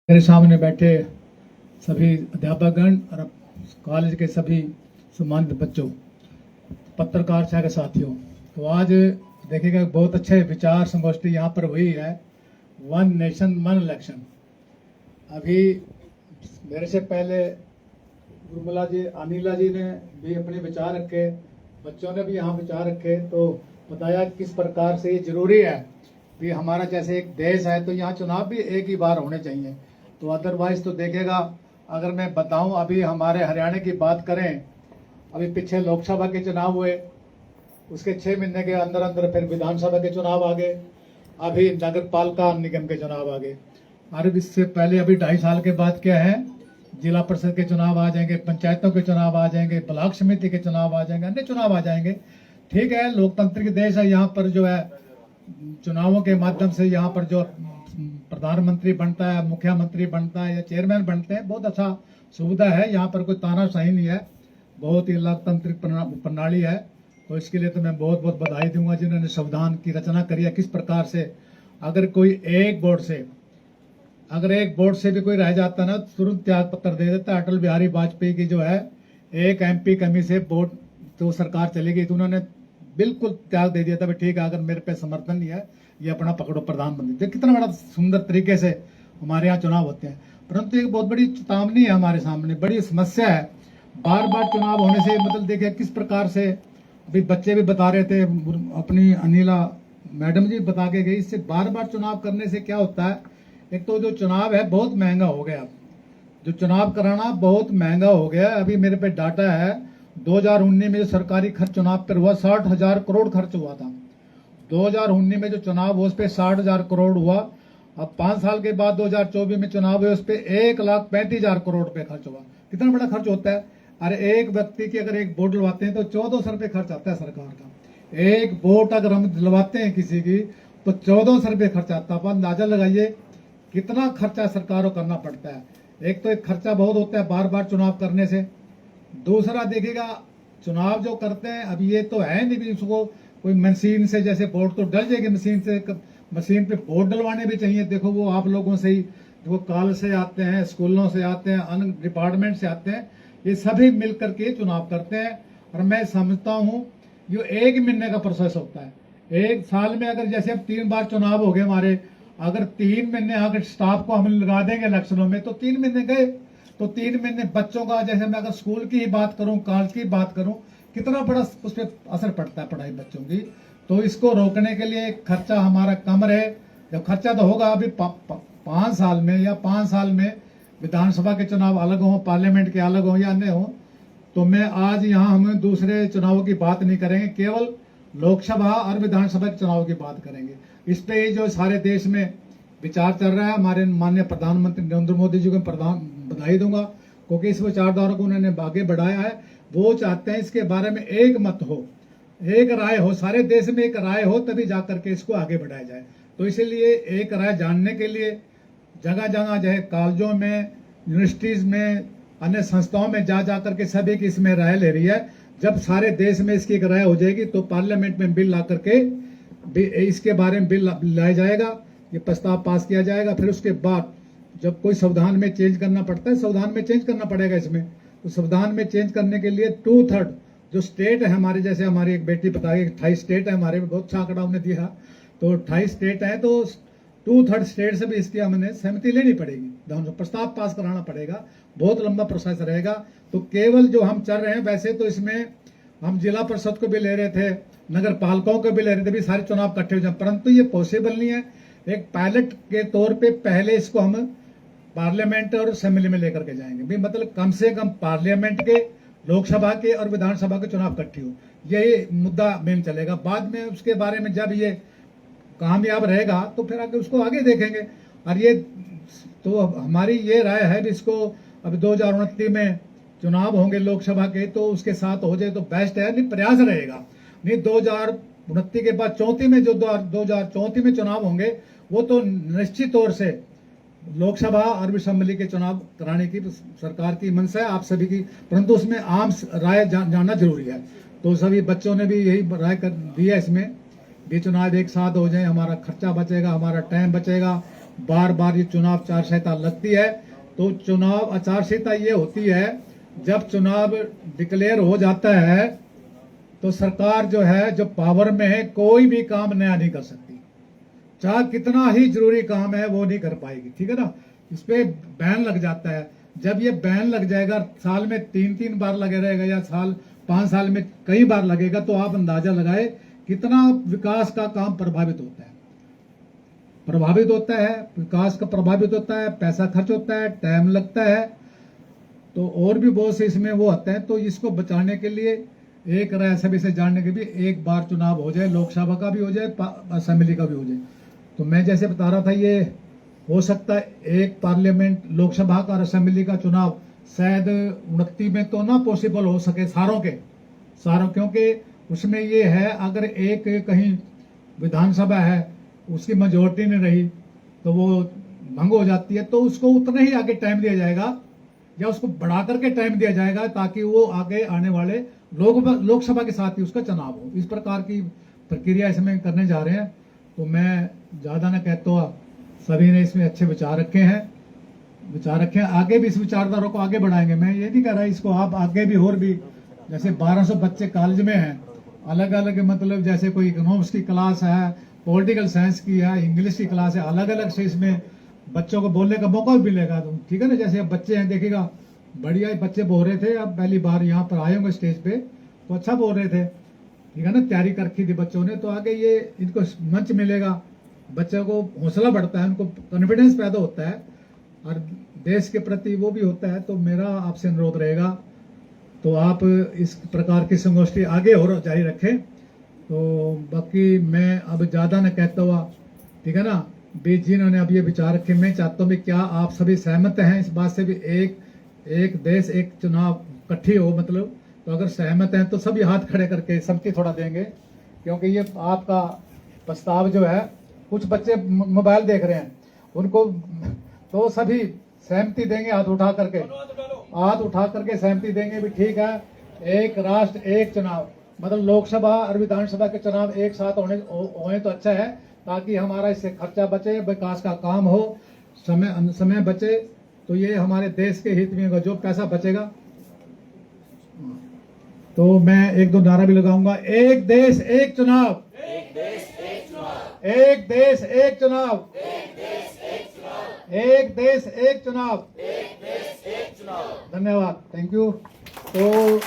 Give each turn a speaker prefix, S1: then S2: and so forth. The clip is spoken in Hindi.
S1: मेरे सामने बैठे सभी अध्यापकगण और कॉलेज के सभी सम्मानित बच्चों, पत्रकार के साथियों, तो आज देखिएगा बहुत अच्छे विचार संगोष्ठी यहाँ पर हुई है। One nation one election. अभी मेरे से पहले गुरमला जी, अनिला जी ने भी अपने विचार रखे, बच्चों ने भी यहाँ विचार रखे, तो बताया किस प्रकार से ये जरूरी है कि हमारा जैसे एक देश है तो यहाँ चुनाव भी एक ही बार होने चाहिए। तो अदरवाइज तो देखेगा, अगर मैं बताऊं, अभी हमारे हरियाणा की बात करें, अभी पीछे लोकसभा के चुनाव हुए, उसके 6 महीने के अंदर अंदर फिर विधानसभा के चुनाव आ गए, अभी नगर पालिका निगम के चुनाव आ गए, और इससे पहले अभी 2.5 साल के बाद क्या है, जिला परिषद के चुनाव आ जाएंगे, पंचायतों के चुनाव आ जाएंगे, ब्लॉक समिति के चुनाव आ जाएंगे, अन्य चुनाव आ जाएंगे। ठीक है, लोकतांत्रिक देश है, यहाँ पर जो है चुनावों के माध्यम से यहाँ पर जो प्रधानमंत्री बनता है, मुख्यमंत्री बनता है या चेयरमैन बनते हैं, बहुत अच्छा सुविधा है। यहाँ पर कोई तानाशाही नहीं है, बहुत ही लोकतांत्रिक प्रणाली है। तो इसके लिए तो मैं बहुत बहुत बधाई दूंगा जिन्होंने संविधान की रचना करी है। किस प्रकार से अगर कोई एक वोट से भी कोई रह जाता ना, तुरंत त्याग पत्र दे देता है। अटल बिहारी वाजपेयी की जो है एक MP कमी से वोट तो सरकार चली गई, तो उन्होंने बिल्कुल त्याग दे दिया था, ठीक है अगर मेरे पे समर्थन नहीं है, ये अपना पकड़ो प्रधानमंत्री। देखिए कितना बड़ा सुंदर तरीके से हमारे यहाँ चुनाव होते हैं। परंतु एक बहुत बड़ी चेतावनी है हमारे सामने, बड़ी समस्या है। बार बार चुनाव होने से मतलब देखिए किस प्रकार से अभी बच्चे भी बता रहे थे, अपनी अनिला मैडम जी बता के गई, इससे बार बार चुनाव करने से क्या होता है, एक तो जो चुनाव है बहुत महंगा हो गया, जो चुनाव कराना बहुत महंगा हो गया। अभी मेरे पे डाटा है, 2019 में जो सरकारी खर्च चुनाव पर हुआ 60,000 करोड़ खर्च हुआ था। 2019 में जो चुनाव हुआ उस पर 60,000 करोड़ हुआ। अब 5 साल के बाद 2024 में चुनाव हुए, उस पर 1,35,000 करोड़ रुपए खर्च हुआ। कितना बड़ा खर्च होता है। अरे एक व्यक्ति की अगर एक वोट डलवाते हैं तो 1400 रुपये खर्च आता है सरकार का। एक वोट अगर हम दिलवाते हैं किसी की तो 1400 रुपये खर्च आता है। आप अंदाजा लगाइए कितना खर्चा सरकार को करना पड़ता है। एक तो एक खर्चा बहुत होता है बार बार चुनाव करने से। दूसरा देखिएगा, चुनाव जो करते हैं, अब ये तो है नहीं भी उसको कोई मशीन से, जैसे वोट तो डल जाएगी मशीन से, मशीन पे वोट डलवाने भी चाहिए। देखो वो आप लोगों से ही, वो कॉलेज से आते हैं, स्कूलों से आते हैं, अन्य डिपार्टमेंट से आते हैं, ये सभी मिलकर के चुनाव करते हैं। और मैं समझता हूँ ये 1 महीने का प्रोसेस होता है। एक साल में अगर जैसे अब 3 बार चुनाव हो गए हमारे, अगर 3 महीने अगर स्टाफ को हम लगा देंगे इलेक्शनों में तो 3 महीने गए। तो 3 महीने बच्चों का, जैसे मैं अगर स्कूल की ही बात करूं, कॉलेज की बात करूं, कितना बड़ा उस पर असर पड़ता है पढ़ाई बच्चों की। तो इसको रोकने के लिए खर्चा हमारा कम रहे। जब खर्चा तो होगा अभी 5 साल में या 5 साल में विधानसभा के चुनाव अलग हो, पार्लियामेंट के अलग हो या अन्य हो, तो मैं आज यहाँ हम दूसरे चुनावों की बात नहीं करेंगे, केवल लोकसभा और विधानसभा के चुनाव की बात करेंगे। इस पे जो सारे देश में विचार चल रहा है, हमारे माननीय प्रधानमंत्री नरेंद्र मोदी जी को बधाई दूंगा, क्योंकि इस विचारधारा को उन्होंने आगे बढ़ाया है। वो चाहते हैं इसके बारे में एक मत हो, एक राय हो, सारे देश में एक राय हो, तभी जाकर के इसको आगे बढ़ाया जाए। तो इसीलिए एक राय जानने के लिए जगह जगह जो है कॉलेजों में, यूनिवर्सिटीज में, अन्य संस्थाओं में जा करके सभी की इसमें राय ले रही है। जब सारे देश में इसकी एक राय हो जाएगी तो पार्लियामेंट में बिल ला करके इसके बारे में बिल लाया जाएगा, ये प्रस्ताव पास किया जाएगा। फिर उसके बाद जब कोई संविधान में चेंज करना पड़ता है, संविधान में चेंज करना पड़ेगा इसमें, तो संविधान में चेंज करने के लिए 2/3 जो स्टेट है हमारे, जैसे हमारी एक बेटी बताई 28 स्टेट है हमारे में, बहुत अच्छा आंकड़ा उन्हें दिया, तो 28 स्टेट है, तो 2/3 स्टेट से भी इसकी हमने सहमति लेनी पड़ेगी, प्रस्ताव पास कराना पड़ेगा। बहुत लंबा प्रोसेस रहेगा। तो केवल जो हम चल रहे हैं, वैसे तो इसमें हम जिला परिषद को भी ले रहे थे, नगर पालिकाओं को भी ले रहे थे, भी सारे चुनाव इकट्ठे हो जाए, परंतु ये पॉसिबल नहीं है। एक पायलट के तौर पे पहले इसको हम पार्लियामेंट और असेंबली में लेकर के जाएंगे भी, मतलब कम से कम पार्लियामेंट के, लोकसभा के और विधानसभा के चुनाव इकट्ठे हो, यही मुद्दा मेन चलेगा। बाद में उसके बारे में जब ये कामयाब रहेगा तो फिर आगे उसको आगे देखेंगे। और ये तो हमारी ये राय है भी, इसको अब 2029 में चुनाव होंगे लोकसभा के, तो उसके साथ हो जाए तो बेस्ट है, नहीं प्रयास रहेगा। नहीं 2029 के बाद 34 में जो 2034 में चुनाव होंगे, वो तो निश्चित तौर से लोकसभा और असेंबली के चुनाव कराने की सरकार की मंशा है, आप सभी की, परंतु उसमें आम राय जानना जरूरी है। तो सभी बच्चों ने भी यही राय कर दी है इसमें भी, चुनाव एक साथ हो जाए, हमारा खर्चा बचेगा, हमारा टाइम बचेगा, बार बार ये चुनाव आचार संहिता लगती है। तो चुनाव आचार संहिता ये होती है, जब चुनाव डिक्लेयर हो जाता है तो सरकार जो है, जो पावर में है, कोई भी काम नया नहीं कर सकती, चाहे कितना ही जरूरी काम है वो नहीं कर पाएगी, ठीक है ना। इस पे बैन लग जाता है। जब ये बैन लग जाएगा, साल में 3-3 बार लगे रहेगा या 5 साल में कई बार लगेगा, तो आप अंदाजा लगाए कितना विकास का काम प्रभावित होता है। विकास का प्रभावित होता है, पैसा खर्च होता है, टाइम लगता है, तो और भी बहुत से इसमें वो आते हैं। तो इसको बचाने के लिए एक राय सभी से जानने के लिए एक बार चुनाव हो जाए, लोकसभा का भी हो जाए, असेंबली का भी हो जाए। तो मैं जैसे बता रहा था, ये हो सकता है एक पार्लियामेंट, लोकसभा का और असेंबली का चुनाव शायद 29 में तो ना पॉसिबल हो सके सारों, क्योंकि उसमें ये है, अगर एक कहीं विधानसभा है उसकी मेजोरिटी नहीं रही तो वो भंग हो जाती है, तो उसको उतना ही आगे टाइम दिया जाएगा या उसको बढ़ा करके टाइम दिया जाएगा, ताकि वो आगे आने वाले लोकसभा के साथ ही उसका चुनाव हो। इस प्रकार की प्रक्रिया इसमें करने जा रहे हैं। तो मैं ज्यादा न कहता हूँ, सभी ने इसमें अच्छे विचार रखे हैं, आगे भी इस विचारधारा को आगे बढ़ाएंगे। मैं ये नहीं कह रहा इसको आप आगे भी, और भी जैसे 1200 बच्चे कॉलेज में हैं, अलग अलग, मतलब जैसे कोई इकोनॉमिक्स की क्लास है, पॉलिटिकल साइंस की है, इंग्लिश की क्लास है, अलग अलग से इसमें बच्चों को बोलने का मौका भी मिलेगा। तो ठीक है ना, जैसे अब बच्चे हैं, देखिएगा बढ़िया बच्चे बोल रहे थे, अब पहली बार यहाँ पर आए होंगे स्टेज पे, तो अच्छा बोल रहे थे, ठीक है ना, तैयारी कर रखी थी बच्चों ने। तो आगे ये इनको मंच मिलेगा, बच्चों को हौसला बढ़ता है, उनको कॉन्फिडेंस पैदा होता है और देश के प्रति वो भी होता है। तो मेरा आपसे अनुरोध रहेगा, तो आप इस प्रकार की संगोष्ठी आगे और जारी रखें। तो बाकी मैं अब ज्यादा न कहता हुआ, ठीक है ना, भी जिन्होंने अब ये विचार रखे, मैं चाहता हूँ भी क्या आप सभी सहमत हैं इस बात से भी एक देश एक चुनाव इकट्ठी हो, मतलब। तो अगर सहमत हैं तो सभी हाथ खड़े करके सबकी थोड़ा देंगे, क्योंकि ये आपका प्रस्ताव जो है, कुछ बच्चे मोबाइल देख रहे हैं उनको, तो सभी सहमति देंगे, हाथ उठा करके सहमति देंगे भी ठीक है, एक राष्ट्र एक चुनाव, मतलब लोकसभा और विधानसभा के चुनाव एक साथ होए तो अच्छा है, ताकि हमारा इससे खर्चा बचे, विकास का काम हो, समय बचे। तो ये हमारे देश के हित में होगा, जो पैसा बचेगा। तो मैं एक दो नारा भी लगाऊंगा, एक देश एक चुनाव, एक देश एक चुनाव, एक देश एक चुनाव, एक देश एक चुनाव। धन्यवाद, थैंक यू। तो